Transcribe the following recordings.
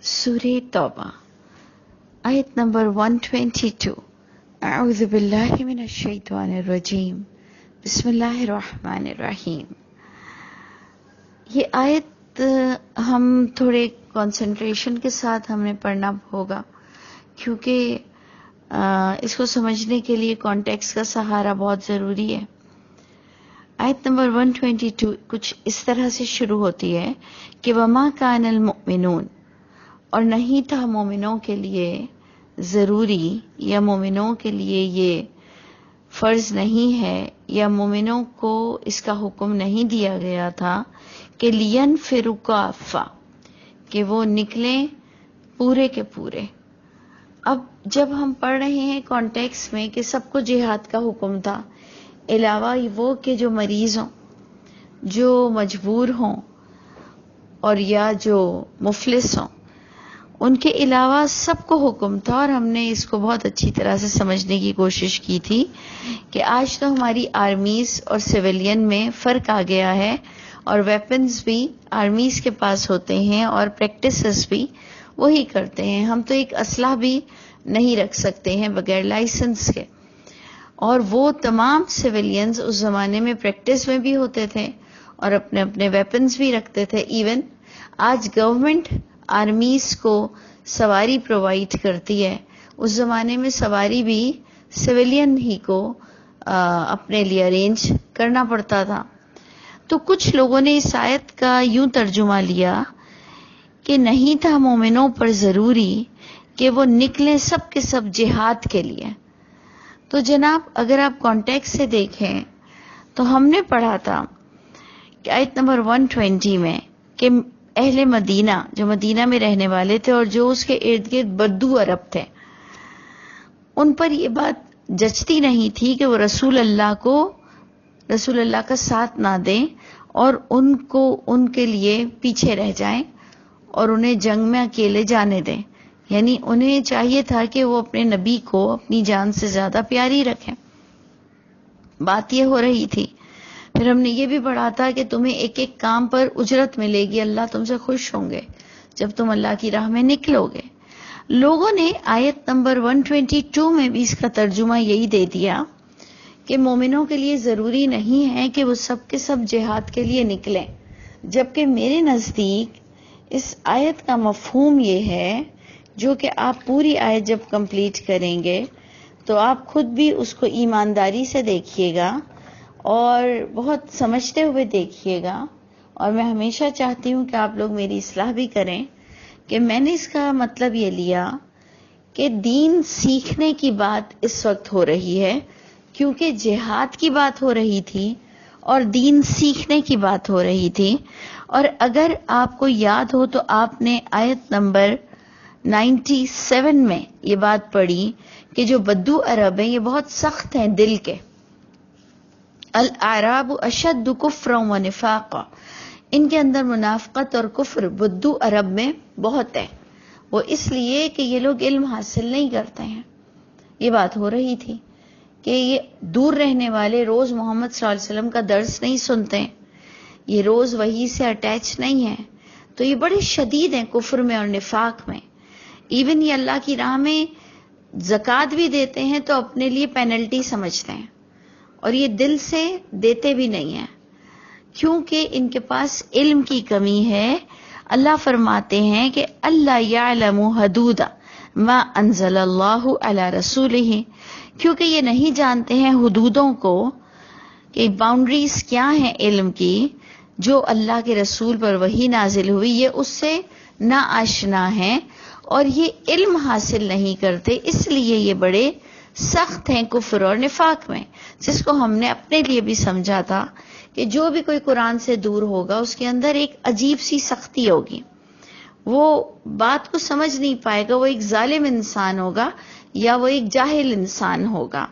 سورہ توبہ آیت نمبر 122. اعوذ باللہ من الشیطان الرجیم. بسم اللہ الرحمن الرحیم. یہ آیت ہم تھوڑے کنسنٹریشن کے ساتھ ہمیں پڑھنا ہوگا، کیونکہ اس کو سمجھنے کے لیے کانٹیکسٹ کا سہارا بہت ضروری ہے. آیت نمبر 122 کچھ اس طرح سے شروع ہوتی ہے کہ وَمَا كَانَ الْمُؤْمِنُونَ، اور نہیں تھا مومنوں کے لیے ضروری، یا مومنوں کے لیے یہ فرض نہیں ہے، یا مومنوں کو اس کا حکم نہیں دیا گیا تھا کہ لِيَنْفِرُوا كَافَّةً، کہ وہ نکلیں پورے کے پورے. اب جب ہم پڑھ رہے ہیں کانٹیکس میں کہ سب کو جہاد کا حکم تھا، علاوہ وہ کہ جو مریض ہوں، جو مجبور ہوں، اور یا جو مفلس ہوں، ان کے علاوہ سب کو حکم تھا. اور ہم نے اس کو بہت اچھی طرح سے سمجھنے کی کوشش کی تھی کہ آج تو ہماری آرمیز اور سویلین میں فرق آ گیا ہے، اور ویپنز بھی آرمیز کے پاس ہوتے ہیں اور پریکٹسز بھی وہی کرتے ہیں. ہم تو ایک اسلحہ بھی نہیں رکھ سکتے ہیں بغیر لائسنس کے، اور وہ تمام سویلینز اس زمانے میں پریکٹس میں بھی ہوتے تھے اور اپنے اپنے ویپنز بھی رکھتے تھے. ایون آج گورنمنٹ آرمیز کو سواری پرووائڈ کرتی ہے، اس زمانے میں سواری بھی سویلین ہی کو اپنے لیے ارینج کرنا پڑتا تھا. تو کچھ لوگوں نے اس آیت کا یوں ترجمہ لیا کہ نہیں تھا مومنوں پر ضروری کہ وہ نکلیں سب کے سب جہاد کے لیے. تو جناب اگر آپ کانٹیکس سے دیکھیں تو ہم نے پڑھا تھا کہ آیت نمبر 120 میں کہ اہل مدینہ، جو مدینہ میں رہنے والے تھے اور جو اس کے ارد گرد بدو عرب تھے، ان پر یہ بات جچتی نہیں تھی کہ وہ رسول اللہ کا ساتھ نہ دیں اور ان کے لیے پیچھے رہ جائیں اور انہیں جنگ میں اکیلے جانے دیں. یعنی انہیں چاہیے تھا کہ وہ اپنے نبی کو اپنی جان سے زیادہ پیاری رکھیں. بات یہ ہو رہی تھی. پھر ہم نے یہ بھی پڑھا تھا کہ تمہیں ایک ایک کام پر اجرت ملے گی، اللہ تم سے خوش ہوں گے جب تم اللہ کی راہ میں نکلو گے. لوگوں نے آیت نمبر 122 میں بھی اس کا ترجمہ یہی دے دیا کہ مومنوں کے لیے ضروری نہیں ہے کہ وہ سب کے سب جہاد کے لیے نکلیں، جبکہ میرے نزدیک اس آیت کا مفہوم یہ ہے، جو کہ آپ پوری آیت جب کمپلیٹ کریں گے تو آپ خود بھی اس کو ایمانداری سے دیکھیے گا اور بہت سمجھتے ہوئے دیکھیے گا. اور میں ہمیشہ چاہتی ہوں کہ آپ لوگ میری اصلاح بھی کریں کہ میں نے اس کا مطلب یہ لیا کہ دین سیکھنے کی بات اس وقت ہو رہی ہے، کیونکہ جہاد کی بات ہو رہی تھی اور دین سیکھنے کی بات ہو رہی تھی. اور اگر آپ کو یاد ہو تو آپ نے آیت نمبر 97 میں یہ بات پڑھی کہ جو بدو عرب ہیں یہ بہت سخت ہیں دل کے. الاعراب اشد کفرا و نفاقا، ان کے اندر منافقت اور کفر بدو عرب میں بہت ہے. وہ اس لیے کہ یہ لوگ علم حاصل نہیں کرتے ہیں. یہ بات ہو رہی تھی کہ یہ دور رہنے والے روز محمد صلی اللہ علیہ وسلم کا درس نہیں سنتے ہیں، یہ روز وحی سے اٹیچ نہیں ہیں، تو یہ بڑے شدید ہیں کفر میں اور نفاق میں. ایون یہ اللہ کی راہ میں زکوٰۃ بھی دیتے ہیں تو اپنے لیے پینلٹی سمجھتے ہیں، اور یہ دل سے دیتے بھی نہیں ہیں کیونکہ ان کے پاس علم کی کمی ہے. اللہ فرماتے ہیں کہ اللہ یعلم حدود ما انزل اللہ علی رسولہ، کیونکہ یہ نہیں جانتے ہیں حدودوں کو، کہ باؤنڈریز کیا ہیں علم کی جو اللہ کے رسول پر وحی نازل ہوئی، یہ اس سے نا آشنا ہیں اور یہ علم حاصل نہیں کرتے، اس لیے یہ بڑے سخت ہیں کفر اور نفاق میں. جس کو ہم نے اپنے لیے بھی سمجھا تھا کہ جو بھی کوئی قرآن سے دور ہوگا اس کے اندر ایک عجیب سی سختی ہوگی، وہ بات کو سمجھ نہیں پائے گا، وہ ایک ظالم انسان ہوگا یا وہ ایک جاہل انسان ہوگا.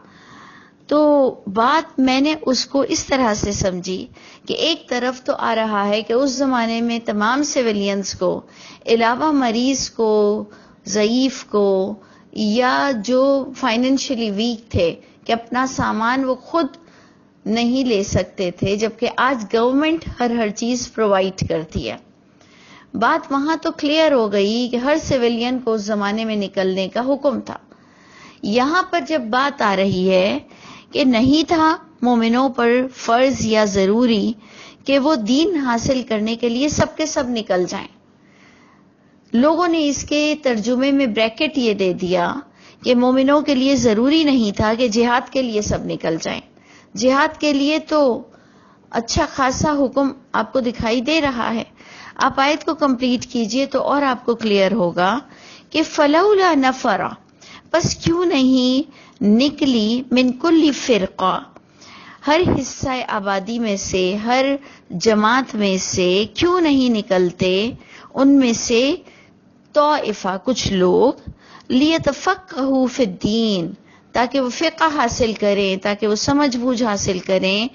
تو بات میں نے اس کو اس طرح سے سمجھی کہ ایک طرف تو آ رہا ہے کہ اس زمانے میں تمام سویلینز کو، علاوہ مریض کو، ضعیف کو، یا جو فائنینشلی ویک تھے کہ اپنا سامان وہ خود نہیں لے سکتے تھے، جبکہ آج گورنمنٹ ہر چیز پرووائڈ کرتی ہے. بات وہاں تو کلیئر ہو گئی کہ ہر سویلین کو اس زمانے میں نکلنے کا حکم تھا. یہاں پر جب بات آ رہی ہے کہ نہیں تھا مومنوں پر فرض یا ضروری کہ وہ دین حاصل کرنے کے لیے سب کے سب نکل جائیں. لوگوں نے اس کے ترجمے میں بریکٹ یہ دے دیا کہ مومنوں کے لیے ضروری نہیں تھا کہ جہاد کے لیے سب نکل جائیں. جہاد کے لیے تو اچھا خاصا حکم آپ کو دکھائی دے رہا ہے. آپ آیت کو کمپلیٹ کیجئے تو اور آپ کو کلیئر ہوگا کہ فلولا نفر، پس کیوں نہیں نکلی من کل فرقہ، ہر حصہ آبادی میں سے، ہر جماعت میں سے کیوں نہیں نکلتے ان میں سے طائفہ کچھ لوگ، لیتفقہوا فی الدین، تاکہ وہ فقہ حاصل کریں، تاکہ وہ سمجھ بوجھ حاصل کریں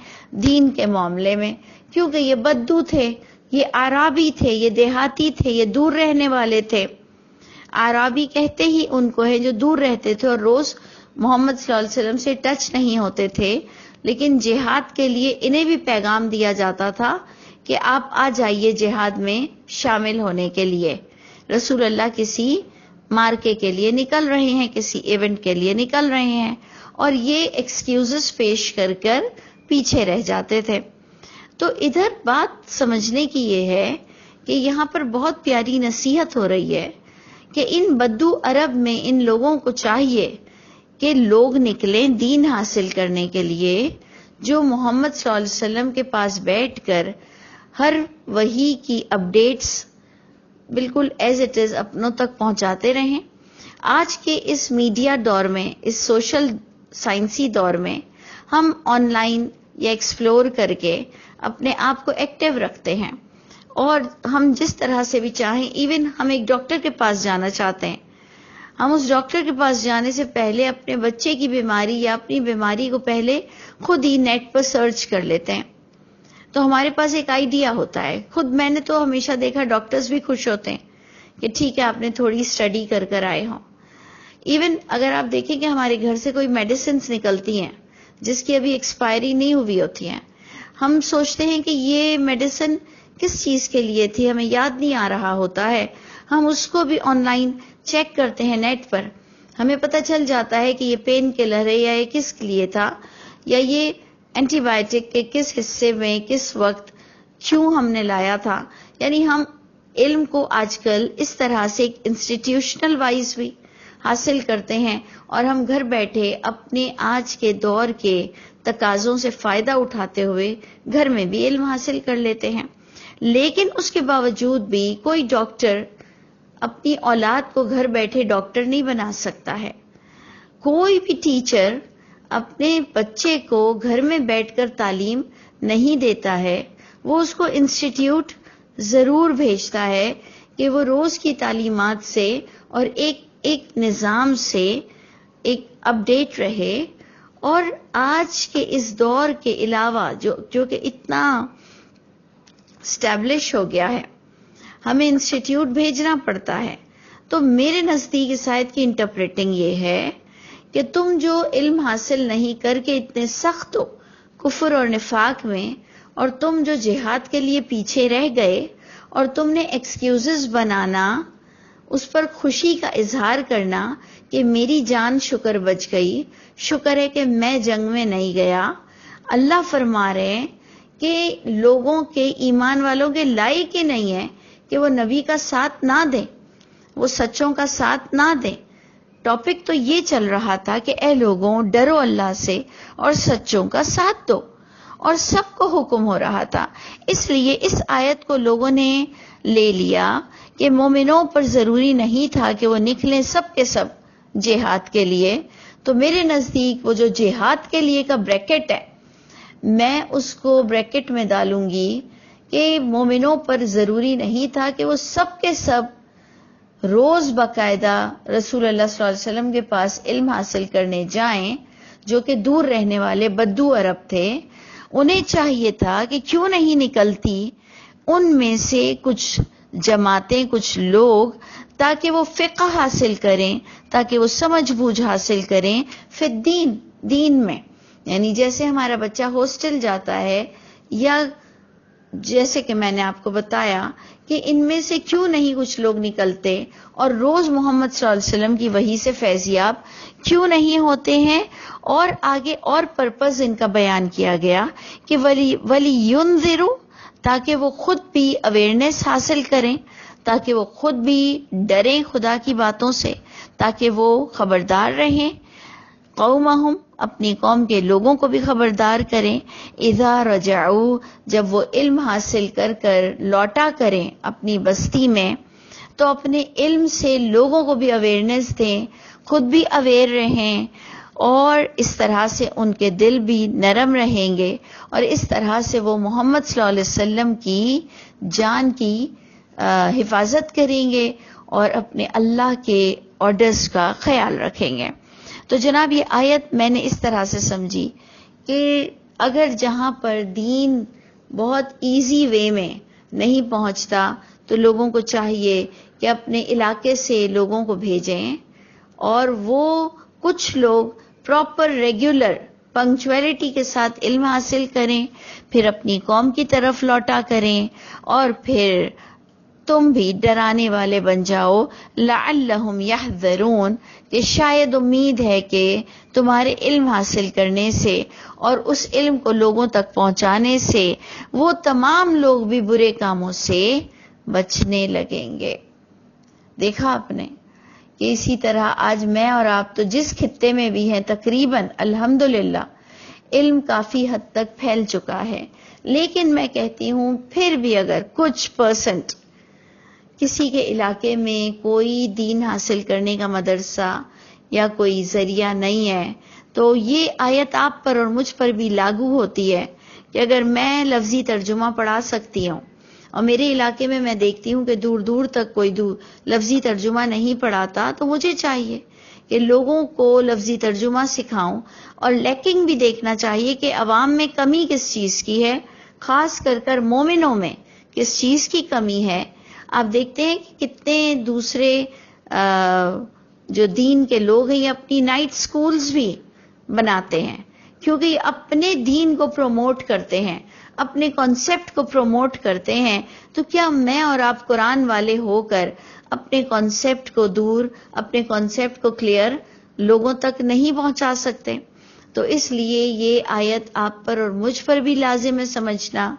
دین کے معاملے میں. کیونکہ یہ بدو تھے، یہ عرابی تھے، یہ دیہاتی تھے، یہ دور رہنے والے تھے. عرابی کہتے ہی ان کو ہے جو دور رہتے تھے اور روز محمد صلی اللہ علیہ وسلم سے ٹچ نہیں ہوتے تھے، لیکن جہاد کے لیے انہیں بھی پیغام دیا جاتا تھا کہ آپ آ جائیے جہاد میں شامل ہونے کے لیے. رسول اللہ کسی مارکے کے لیے نکل رہے ہیں، کسی ایونٹ کے لیے نکل رہے ہیں، اور یہ ایکسکیوزز پیش کر کر پیچھے رہ جاتے تھے. تو ادھر بات سمجھنے کی یہ ہے کہ یہاں پر بہت پیاری نصیحت ہو رہی ہے کہ ان بدو عرب میں ان لوگوں کو چاہیے کہ لوگ نکلیں دین حاصل کرنے کے لیے، جو محمد صلی اللہ علیہ وسلم کے پاس بیٹھ کر ہر وحی کی اپڈیٹس بالکل ایز اٹ از اپنوں تک پہنچاتے رہیں. آج کے اس میڈیا دور میں، اس سوشل سائنسی دور میں، ہم آن لائن یا ایکسپلور کر کے اپنے آپ کو ایکٹیو رکھتے ہیں، اور ہم جس طرح سے بھی چاہیں، ایون ہم ایک ڈاکٹر کے پاس جانا چاہتے ہیں، ہم اس ڈاکٹر کے پاس جانے سے پہلے اپنے بچے کی بیماری یا اپنی بیماری کو پہلے خود ہی نیٹ پر سرچ کر لیتے ہیں. تو ہمارے پاس ایک آئیڈیا ہوتا ہے. خود میں نے تو ہمیشہ دیکھا ڈاکٹرز بھی خوش ہوتے ہیں کہ ٹھیک ہے آپ نے تھوڑی اسٹڈی کر کر آئے ہوں. ایون اگر آپ دیکھیں کہ ہمارے گھر سے کوئی میڈیسنز نکلتی ہیں جس کی ابھی ایکسپائری نہیں ہوئی ہوتی ہیں، ہم سوچتے ہیں کہ یہ میڈیسن کس چیز کے لیے تھی، ہمیں یاد نہیں آ رہا ہوتا ہے. ہم اس کو بھی آن لائن چیک کرتے ہیں نیٹ پر، ہمیں پتہ چل جاتا ہے کہ یہ پین کلر ہے یا یہ کس لیے تھا، یا یہ اینٹی بائیوٹک کے کس حصے میں کس وقت کیوں ہم نے لایا تھا. یعنی ہم علم کو آج کل اس طرح سے ایک انسٹیٹیوشنل وائز بھی حاصل کرتے ہیں، اور ہم گھر بیٹھے اپنے آج کے دور کے تقاضوں سے فائدہ اٹھاتے ہوئے گھر میں بھی علم حاصل کر لیتے ہیں. لیکن اس کے باوجود بھی کوئی ڈاکٹر اپنی اولاد کو گھر بیٹھے ڈاکٹر نہیں بنا سکتا ہے. کوئی بھی ٹیچر اپنے بچے کو گھر میں بیٹھ کر تعلیم نہیں دیتا ہے. وہ اس کو انسٹیٹیوٹ ضرور بھیجتا ہے کہ وہ روز کی تعلیمات سے اور ایک نظام سے ایک اپڈیٹ رہے. اور آج کے اس دور کے علاوہ جو کہ اتنا اسٹیبلش ہو گیا ہے، ہمیں انسٹیٹیوٹ بھیجنا پڑتا ہے. تو میرے نزدیک اس آیت کی انٹرپریٹنگ یہ ہے کہ تم جو علم حاصل نہیں کر کے اتنے سخت ہو کفر اور نفاق میں، اور تم جو جہاد کے لیے پیچھے رہ گئے، اور تم نے ایکسکیوزز بنانا، اس پر خوشی کا اظہار کرنا کہ میری جان شکر بچ گئی، شکر ہے کہ میں جنگ میں نہیں گیا. اللہ فرما رہے ہیں کہ لوگوں کے، ایمان والوں کے لائق ہی نہیں ہے کہ وہ نبی کا ساتھ نہ دیں، وہ سچوں کا ساتھ نہ دیں. ٹاپک تو یہ چل رہا تھا کہ اے لوگوں ڈرو اللہ سے اور سچوں کا ساتھ دو، اور سب کو حکم ہو رہا تھا. اس لیے اس آیت کو لوگوں نے لے لیا کہ مومنوں پر ضروری نہیں تھا کہ وہ نکلیں سب کے سب جہاد کے لیے. تو میرے نزدیک وہ جو جہاد کے لیے کا بریکٹ ہے، میں اس کو بریکٹ میں ڈالوں گی کہ مومنوں پر ضروری نہیں تھا کہ وہ سب کے سب روز باقاعدہ رسول اللہ صلی اللہ علیہ وسلم کے پاس علم حاصل کرنے جائیں، جو کہ دور رہنے والے بدو عرب تھے. انہیں چاہیے تھا کہ کیوں نہیں نکلتی ان میں سے کچھ جماعتیں، کچھ لوگ، تاکہ وہ فقہ حاصل کریں، تاکہ وہ سمجھ بوجھ حاصل کریں فی الدین، دین میں. یعنی جیسے ہمارا بچہ ہاسٹل جاتا ہے یا جیسے کہ میں نے آپ کو بتایا کہ ان میں سے کیوں نہیں کچھ لوگ نکلتے اور روز محمد صلی اللہ علیہ وسلم کی وحی سے فیضیاب کیوں نہیں ہوتے ہیں، اور آگے اور پرپز ان کا بیان کیا گیا کہ ولی ینذروا، تاکہ وہ خود بھی اویئرنیس حاصل کریں، تاکہ وہ خود بھی ڈریں خدا کی باتوں سے، تاکہ وہ خبردار رہیں، قومہم، اپنی قوم کے لوگوں کو بھی خبردار کریں، اذا رجعوا، جب وہ علم حاصل کر لوٹا کریں اپنی بستی میں، تو اپنے علم سے لوگوں کو بھی اویئرنیس دیں، خود بھی اویئر رہیں، اور اس طرح سے ان کے دل بھی نرم رہیں گے، اور اس طرح سے وہ محمد صلی اللہ علیہ وسلم کی جان کی حفاظت کریں گے اور اپنے اللہ کے آرڈرز کا خیال رکھیں گے۔ تو جناب یہ آیت میں نے اس طرح سے سمجھی کہ اگر جہاں پر دین بہت ایزی وے میں نہیں پہنچتا تو لوگوں کو چاہیے کہ اپنے علاقے سے لوگوں کو بھیجیں، اور وہ کچھ لوگ پراپر ریگولر پنکچویلٹی کے ساتھ علم حاصل کریں، پھر اپنی قوم کی طرف لوٹا کریں، اور پھر تم بھی ڈرانے والے بن جاؤ، لعلہم یحذرون، کہ شاید امید ہے کہ تمہارے علم حاصل کرنے سے اور اس علم کو لوگوں تک پہنچانے سے وہ تمام لوگ بھی برے کاموں سے بچنے لگیں گے۔ دیکھا آپ نے کہ اسی طرح آج میں اور آپ تو جس خطے میں بھی ہیں تقریباً الحمدللہ علم کافی حد تک پھیل چکا ہے، لیکن میں کہتی ہوں پھر بھی اگر کچھ پرسنٹ کسی کے علاقے میں کوئی دین حاصل کرنے کا مدرسہ یا کوئی ذریعہ نہیں ہے، تو یہ آیت آپ پر اور مجھ پر بھی لاگو ہوتی ہے کہ اگر میں لفظی ترجمہ پڑھا سکتی ہوں، اور میرے علاقے میں میں دیکھتی ہوں کہ دور دور تک کوئی لفظی ترجمہ نہیں پڑھاتا، تو مجھے چاہیے کہ لوگوں کو لفظی ترجمہ سکھاؤں، اور لیکنگ بھی دیکھنا چاہیے کہ عوام میں کمی کس چیز کی ہے، خاص کر مومنوں میں کس چیز کی کمی ہے۔ آپ دیکھتے ہیں کہ کتنے دوسرے جو دین کے لوگ ہیں یہ اپنی نائٹ سکولز بھی بناتے ہیں، کیونکہ یہ اپنے دین کو پروموٹ کرتے ہیں، اپنے کانسیپٹ کو پروموٹ کرتے ہیں۔ تو کیا میں اور آپ قرآن والے ہو کر اپنے کانسیپٹ کو دور، اپنے کانسیپٹ کو کلیئر لوگوں تک نہیں پہنچا سکتے؟ تو اس لیے یہ آیت آپ پر اور مجھ پر بھی لازم ہے سمجھنا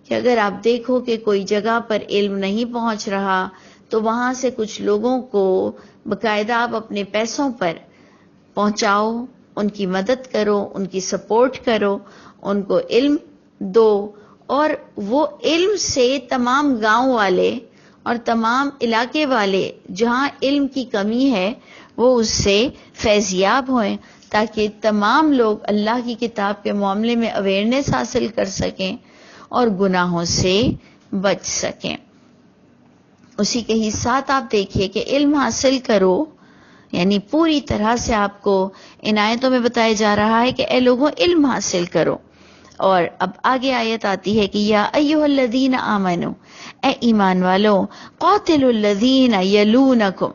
کہ اگر آپ دیکھو کہ کوئی جگہ پر علم نہیں پہنچ رہا تو وہاں سے کچھ لوگوں کو باقاعدہ آپ اپنے پیسوں پر پہنچاؤ، ان کی مدد کرو، ان کی سپورٹ کرو، ان کو علم دو، اور وہ علم سے تمام گاؤں والے اور تمام علاقے والے جہاں علم کی کمی ہے وہ اس سے فیضیاب ہوئیں، تاکہ تمام لوگ اللہ کی کتاب کے معاملے میں اویئرنیس حاصل کر سکیں اور گناہوں سے بچ سکیں۔ اسی کے ہی ساتھ آپ دیکھیے کہ علم حاصل کرو، یعنی پوری طرح سے آپ کو ان آیتوں میں بتایا جا رہا ہے کہ اے لوگوں علم حاصل کرو، اور اب آگے آیت آتی ہے کہ یا ایھا الذین آمنو، اے ایمان والو، قاتلوا الذین یلونکم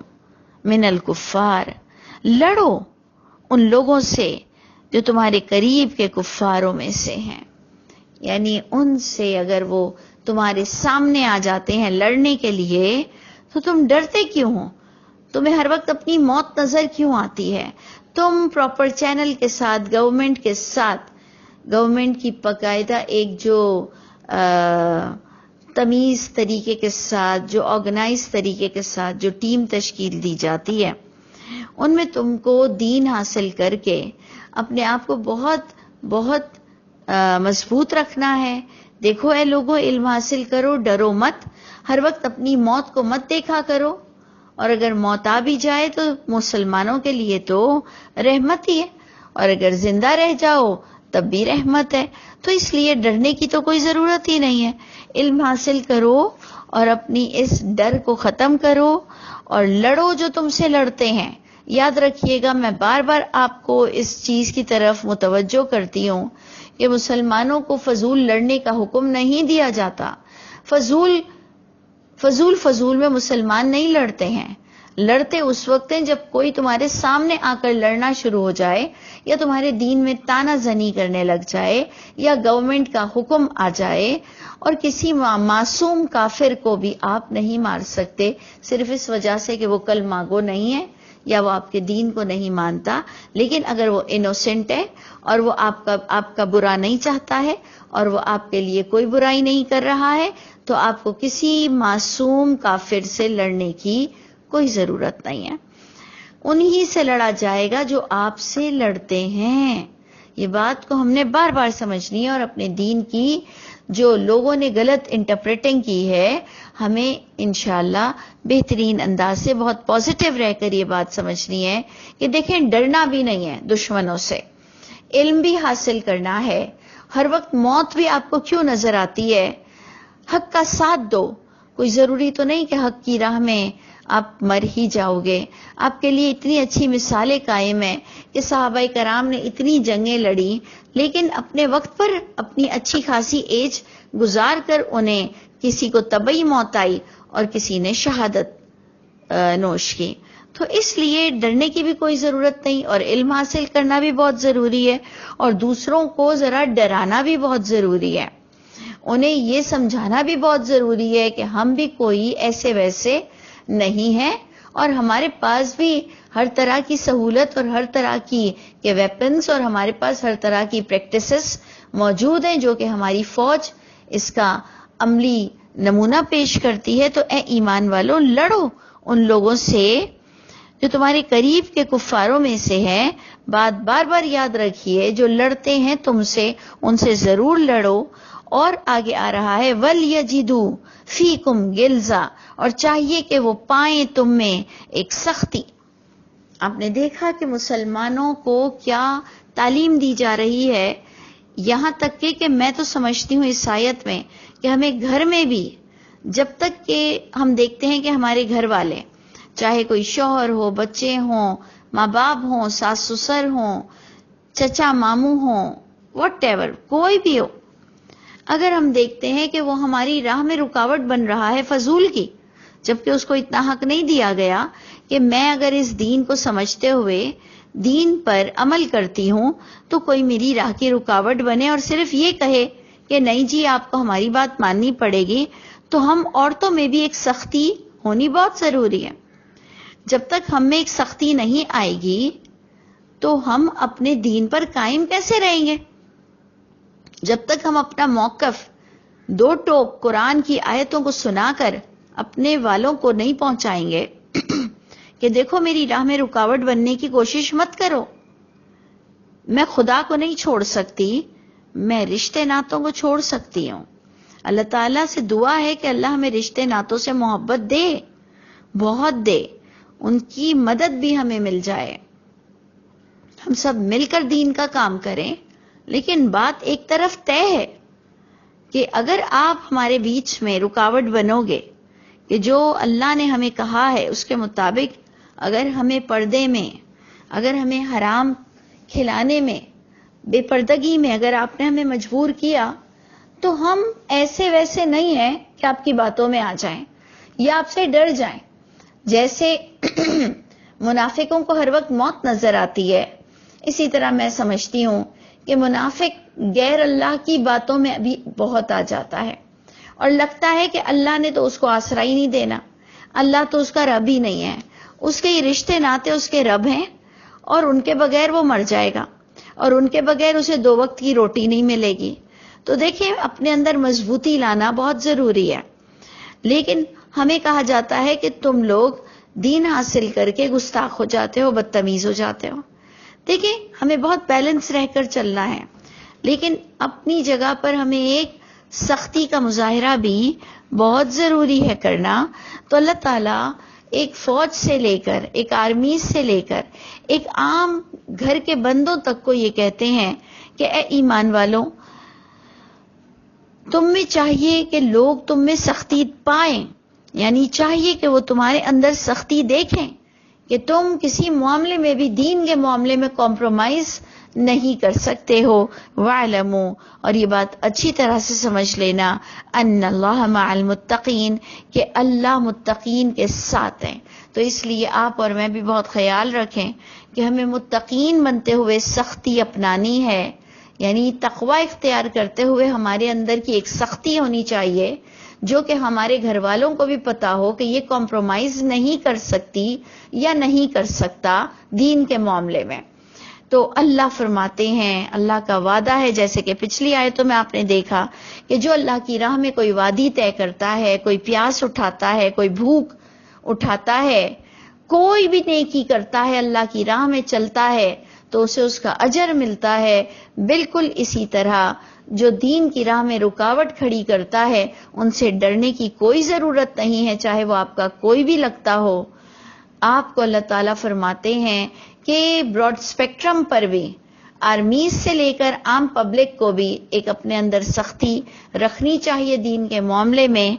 من الکفار، لڑو ان لوگوں سے جو تمہارے قریب کے کفاروں میں سے ہیں، یعنی ان سے اگر وہ تمہارے سامنے آ جاتے ہیں لڑنے کے لیے تو تم ڈرتے کیوں ہو؟ تمہیں ہر وقت اپنی موت نظر کیوں آتی ہے؟ تم پراپر چینل کے ساتھ، گورنمنٹ کے ساتھ، گورنمنٹ کی باقاعدہ ایک جو تمیز طریقے کے ساتھ، جو آرگنائز طریقے کے ساتھ جو ٹیم تشکیل دی جاتی ہے، ان میں تم کو دین حاصل کر کے اپنے آپ کو بہت بہت مضبوط رکھنا ہے۔ دیکھو اے لوگوں علم حاصل کرو، ڈرو مت، ہر وقت اپنی موت کو مت دیکھا کرو، اور اگر موت آ بھی جائے تو مسلمانوں کے لیے تو رحمت ہی ہے، اور اگر زندہ رہ جاؤ تب بھی رحمت ہے۔ تو اس لیے ڈرنے کی تو کوئی ضرورت ہی نہیں ہے، علم حاصل کرو اور اپنی اس ڈر کو ختم کرو اور لڑو جو تم سے لڑتے ہیں۔ یاد رکھیے گا، میں بار بار آپ کو اس چیز کی طرف متوجہ کرتی ہوں کہ مسلمانوں کو فضول لڑنے کا حکم نہیں دیا جاتا۔ فضول میں مسلمان نہیں لڑتے ہیں۔ لڑتے اس وقت ہیں جب کوئی تمہارے سامنے آ کر لڑنا شروع ہو جائے یا تمہارے دین میں تانا زنی کرنے لگ جائے یا گورنمنٹ کا حکم آ جائے. اور کسی معصوم کافر کو بھی آپ نہیں مار سکتے صرف اس وجہ سے کہ وہ کلمہ گو نہیں ہے یا وہ آپ کے دین کو نہیں مانتا. لیکن اگر وہ انوسنٹ ہے اور وہ آپ کا برا نہیں چاہتا ہے اور وہ آپ کے لیے کوئی برائی نہیں کر رہا ہے تو آپ کو کسی معصوم کافر سے لڑنے کی کوئی ضرورت نہیں ہے. انہی سے لڑا جائے گا جو آپ سے لڑتے ہیں. یہ بات کو ہم نے بار بار سمجھنی ہے اور اپنے دین کی جو لوگوں نے غلط انٹرپریٹنگ کی ہے ہمیں انشاءاللہ بہترین انداز سے بہت پازیٹیو رہ کر یہ بات سمجھنی ہے کہ دیکھیں ڈرنا بھی نہیں ہے دشمنوں سے, علم بھی حاصل کرنا ہے. ہر وقت موت بھی آپ کو کیوں نظر آتی ہے؟ حق کا ساتھ دو. کوئی ضروری تو نہیں کہ حق کی راہ میں آپ مر ہی جاؤ گے. آپ کے لیے اتنی اچھی مثالیں قائم ہیں کہ صحابہ کرام نے اتنی جنگیں لڑی لیکن اپنے وقت پر اپنی اچھی خاصی ایج گزار کر انہیں کسی کو طبعی موت آئی اور کسی نے شہادت نوش کی. تو اس لیے ڈرنے کی بھی کوئی ضرورت نہیں اور علم حاصل کرنا بھی بہت ضروری ہے اور دوسروں کو ذرا ڈرانا بھی بہت ضروری ہے. انہیں یہ سمجھانا بھی بہت ضروری ہے کہ ہم بھی کوئی ایسے ویسے نہیں ہیں اور ہمارے پاس بھی ہر طرح کی سہولت اور ہر طرح کی ویپنز اور ہمارے پاس ہر طرح کی پریکٹسز موجود ہیں جو کہ ہماری فوج اس کا عملی نمونہ پیش کرتی ہے. تو اے ایمان والوں, لڑو ان لوگوں سے جو تمہارے قریب کے کفاروں میں سے ہیں. بات بار بار یاد رکھیے, جو لڑتے ہیں تم سے ان سے ضرور لڑو. اور آگے آ رہا ہے وَلْيَجِدُوا فِيكُمْ غِلْظَةً, اور چاہیے کہ وہ پائیں تم میں ایک سختی. آپ نے دیکھا کہ مسلمانوں کو کیا تعلیم دی جا رہی ہے, یہاں تک کہ میں تو سمجھتی ہوں اس آیت میں کہ ہمیں گھر میں بھی جب تک کہ ہم دیکھتے ہیں کہ ہمارے گھر والے چاہے کوئی شوہر ہو, بچے ہوں, ماں باپ ہوں, ساس سسر ہوں, چچا ماموں ہوں, واٹ ایور کوئی بھی ہو, اگر ہم دیکھتے ہیں کہ وہ ہماری راہ میں رکاوٹ بن رہا ہے فضول کی, جبکہ اس کو اتنا حق نہیں دیا گیا کہ میں اگر اس دین کو سمجھتے ہوئے دین پر عمل کرتی ہوں تو کوئی میری راہ کی رکاوٹ بنے اور صرف یہ کہے کہ نہیں جی آپ کو ہماری بات ماننی پڑے گی, تو ہم عورتوں میں بھی ایک سختی ہونی بہت ضروری ہے. جب تک ہم میں ایک سختی نہیں آئے گی تو ہم اپنے دین پر قائم کیسے رہیں گے؟ جب تک ہم اپنا موقف دو ٹوک قرآن کی آیتوں کو سنا کر اپنے والوں کو نہیں پہنچائیں گے کہ دیکھو میری راہ میں رکاوٹ بننے کی کوشش مت کرو, میں خدا کو نہیں چھوڑ سکتی, میں رشتے ناتوں کو چھوڑ سکتی ہوں. اللہ تعالیٰ سے دعا ہے کہ اللہ ہمیں رشتے ناتوں سے محبت دے, بہت دے, ان کی مدد بھی ہمیں مل جائے, ہم سب مل کر دین کا کام کریں. لیکن بات ایک طرف طے ہے کہ اگر آپ ہمارے بیچ میں رکاوٹ بنو گے کہ جو اللہ نے ہمیں کہا ہے اس کے مطابق اگر ہمیں پردے میں, اگر ہمیں حرام کھلانے میں, بے پردگی میں اگر آپ نے ہمیں مجبور کیا تو ہم ایسے ویسے نہیں ہیں کہ آپ کی باتوں میں آ جائیں یا آپ سے ڈر جائیں. جیسے منافقوں کو ہر وقت موت نظر آتی ہے, اسی طرح میں سمجھتی ہوں کہ منافق غیر اللہ کی باتوں میں ابھی بہت آ جاتا ہے اور لگتا ہے کہ اللہ نے تو اس کو آسرا ہی نہیں دینا, اللہ تو اس کا رب ہی نہیں ہے, اس کے یہ رشتے ناتے اس کے رب ہیں اور ان کے بغیر وہ مر جائے گا اور ان کے بغیر اسے 2 وقت کی روٹی نہیں ملے گی. تو دیکھیں اپنے اندر مضبوطی لانا بہت ضروری ہے. لیکن ہمیں کہا جاتا ہے کہ تم لوگ دین حاصل کر کے گستاخ ہو جاتے ہو, بدتمیز ہو جاتے ہو. دیکھیں ہمیں بہت بیلنس رہ کر چلنا ہے, لیکن اپنی جگہ پر ہمیں ایک سختی کا مظاہرہ بھی بہت ضروری ہے کرنا. تو اللہ تعالیٰ ایک فوج سے لے کر, ایک آرمی سے لے کر ایک عام گھر کے بندوں تک کو یہ کہتے ہیں کہ اے ایمان والوں, تم میں چاہیے کہ لوگ تم میں سختی پائیں, یعنی چاہیے کہ وہ تمہارے اندر سختی دیکھیں کہ تم کسی معاملے میں بھی دین کے معاملے میں کمپرومائز نہیں کر سکتے ہو. وَاعْلَمُوا، اور یہ بات اچھی طرح سے سمجھ لینا، ان اللہ مع المتقین، کہ اللہ متقین کے ساتھ ہیں. تو اس لیے آپ اور میں بھی بہت خیال رکھیں کہ ہمیں متقین بنتے ہوئے سختی اپنانی ہے، یعنی تقوی اختیار کرتے ہوئے ہمارے اندر کی ایک سختی ہونی چاہیے، جو کہ ہمارے گھر والوں کو بھی پتا ہو کہ یہ کمپرومائز نہیں کر سکتی یا نہیں کر سکتا دین کے معاملے میں. تو اللہ فرماتے ہیں، اللہ کا وعدہ ہے، جیسے کہ پچھلی آیتوں میں آپ نے دیکھا کہ جو اللہ کی راہ میں کوئی وادی طے کرتا ہے، کوئی پیاس اٹھاتا ہے، کوئی بھوک اٹھاتا ہے، کوئی بھی نیکی کرتا ہے، اللہ کی راہ میں چلتا ہے تو اسے اس کا اجر ملتا ہے. بالکل اسی طرح جو دین کی راہ میں رکاوٹ کھڑی کرتا ہے، ان سے ڈرنے کی کوئی ضرورت نہیں ہے، چاہے وہ آپ کا کوئی بھی لگتا ہو. آپ کو اللہ تعالیٰ فرماتے ہیں کہ براڈ اسپیکٹرم پر بھی، آرمیز سے لے کر عام پبلک کو بھی ایک اپنے اندر سختی رکھنی چاہیے دین کے معاملے میں،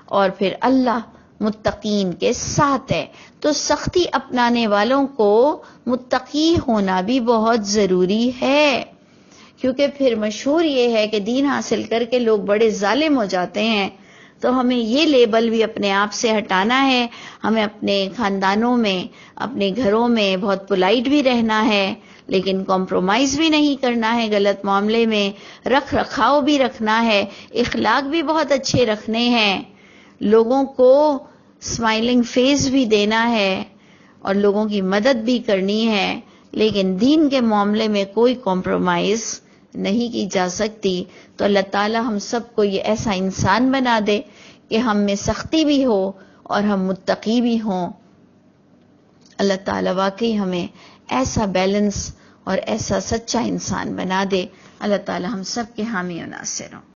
اور پھر اللہ متقین کے ساتھ ہے. تو سختی اپنانے والوں کو متقی ہونا بھی بہت ضروری ہے، کیونکہ پھر مشہور یہ ہے کہ دین حاصل کر کے لوگ بڑے ظالم ہو جاتے ہیں. تو ہمیں یہ لیبل بھی اپنے آپ سے ہٹانا ہے. ہمیں اپنے خاندانوں میں، اپنے گھروں میں بہت پولائٹ بھی رہنا ہے، لیکن کمپرومائز بھی نہیں کرنا ہے غلط معاملے میں. رکھ رکھاؤ بھی رکھنا ہے، اخلاق بھی بہت اچھے رکھنے ہیں، لوگوں کو اسمائلنگ فیس بھی دینا ہے اور لوگوں کی مدد بھی کرنی ہے. لیکن دین کے معاملے میں کوئی کمپرومائز نہیں کی جا سکتی. تو اللہ تعالی ہم سب کو یہ ایسا انسان بنا دے کہ ہم میں سختی بھی ہو اور ہم متقی بھی ہوں. اللہ تعالی واقعی ہمیں ایسا بیلنس اور ایسا سچا انسان بنا دے. اللہ تعالی ہم سب کے حامی و ناصر ہوں.